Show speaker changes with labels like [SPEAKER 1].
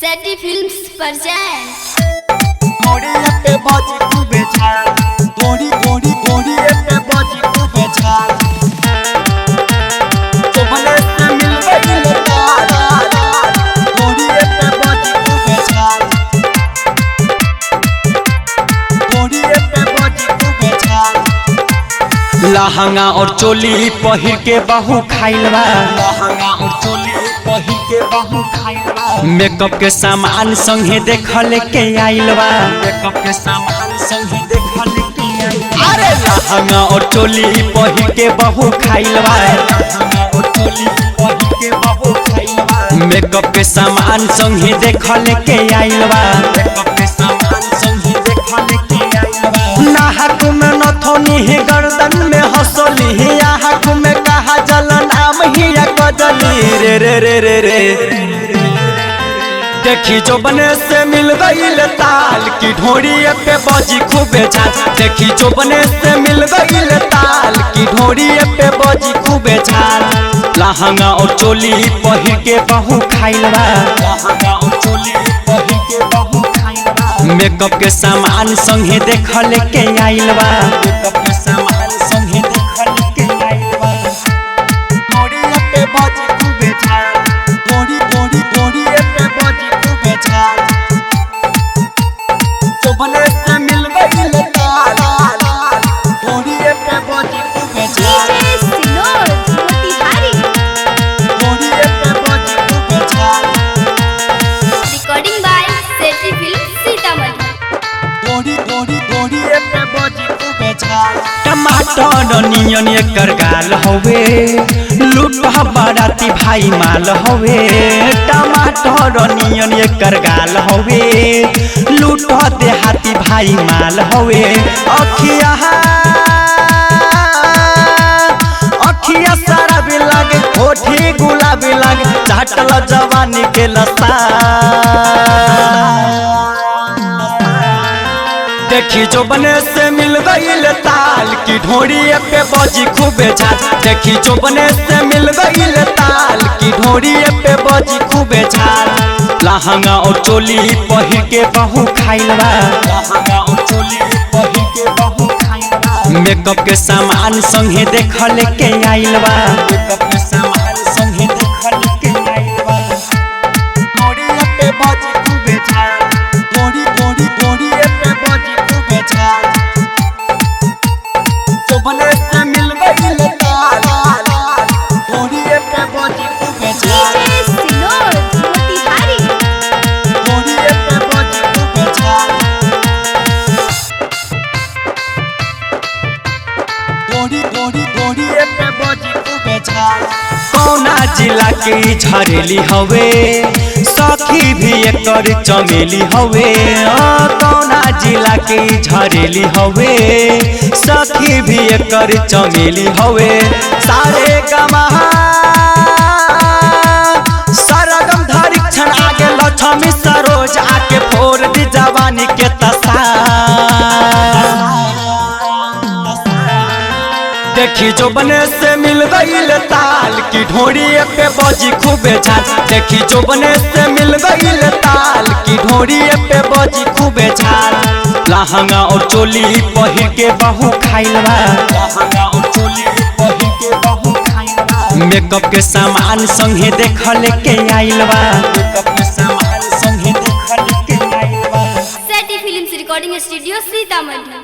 [SPEAKER 1] सेटी films present
[SPEAKER 2] गोरी पे बाजी तू बेचार गोरी पे बाजी तू बेचार तो भले से मिल गई गोरी पे बाजी तू बेचार गोरी पे बाजी तू बेचार
[SPEAKER 3] लहंगा और चोली पहिर के बहू खाइल बा
[SPEAKER 2] लहंगा और चोली पहिर के बहू खाइल बा
[SPEAKER 3] मेकअप के सामान संगे देखल के आइल बा
[SPEAKER 2] मेकअप के सामान संग देखल के
[SPEAKER 3] अरे लहंगा और चोली पहिर के बहू खाइल बा
[SPEAKER 2] लहंगा और चोली पहिर के बहू खाइल बा
[SPEAKER 3] मेकअप के सामान संगे देखल के आइल बा
[SPEAKER 2] मेकअप के सामान संग देखल के आइल बा
[SPEAKER 3] नाहक में नथुनी ही गर्दन में हंसली आहक में कहा जलन नाम ही कजली रे रे रे रे रे देखी जो बने से मिल गईल ताल की ढोरी पे बजी खूबे झाल देखी जो बने से मिल गईल ताल की ढोरी पे बजी खूबे झाल लहंगा और चोली पहिर के बहू खाइल बा
[SPEAKER 2] लहंगा और चोली पहिर के बहू खाइल बा
[SPEAKER 3] मेकअप के सामान संगे देखल के आइल बा
[SPEAKER 2] मेकअप के सामान संग देखल के आइल बा गोरी पे बाजी तू बेचार गोरी पे बाजी तू बेचार तो भले से मिल गई गोरी पे बाजी तू बेचार
[SPEAKER 1] डीजे सिनोर मोतिहारी
[SPEAKER 2] गोरी पे बाजी तू बेचार
[SPEAKER 1] रिकॉर्डिंग बाय सेटी फिल्म सीतामढ़ी
[SPEAKER 2] गोरी पे बाजी तू बेचार
[SPEAKER 3] टमाटर नियन एकर गाल हवे लूट बाराती भाई माल हवे टमाटर नियन एकर गाल हवे लूट देहाती भाई माल हवे अखिया सारा भी लागे होठी गुलाबी लागे चाटल जवानी के लसा देखी जो बने से मिल गईल ताल की ढोरी पे बजी खूबे झाल देखी जो बने से मिल गईल ताल की ढोरी पे बजी खूबे झाल लहंगा और चोली पहिर के बहू खाइल बा
[SPEAKER 2] लहंगा और चोली पहिर के बहू खाइल बा
[SPEAKER 3] मेकअप के सामान संगे देखल के आइल बा
[SPEAKER 2] मेकअप के सामान संग देखल के आइल बा गोरी पे बाजी तू बेचार गोरी पे बाजी तू बेचार तो भले से मिल गई गोरी पे बाजी तू बेचार
[SPEAKER 1] डीजे सिनोर मोतिहारी
[SPEAKER 2] गोरी पे बाजी तू बेचार गोरी पे बाजी तू बेचार
[SPEAKER 3] कौना जिला के झरेली हवे सखी भी एकर चमेली हवे कौना जिला के झरेली हवे सखी भी एकर चमेली हवे सारे गमा सरगम धरी क्षण आगे लक्ष्मी सरोज आके फोड़ दी जवानी के तसा देखी जो बने से मिल गईल ताल की ढोरी पे बजी खूबे झाल देखी जो बने से मिल गईल ताल की ढोरी पे बजी खूबे झाल लहंगा और चोली पहिर के बहू खाइल बा
[SPEAKER 2] लहंगा और चोली पहिर के बहू खाइल बा
[SPEAKER 3] मेकअप के सामान संगे देखल के आइल बा
[SPEAKER 2] मेकअप के सामान संग देखल के आइल बा
[SPEAKER 1] सेटी फिल्म्स रिकॉर्डिंग स्टूडियो सीतामढ़ी।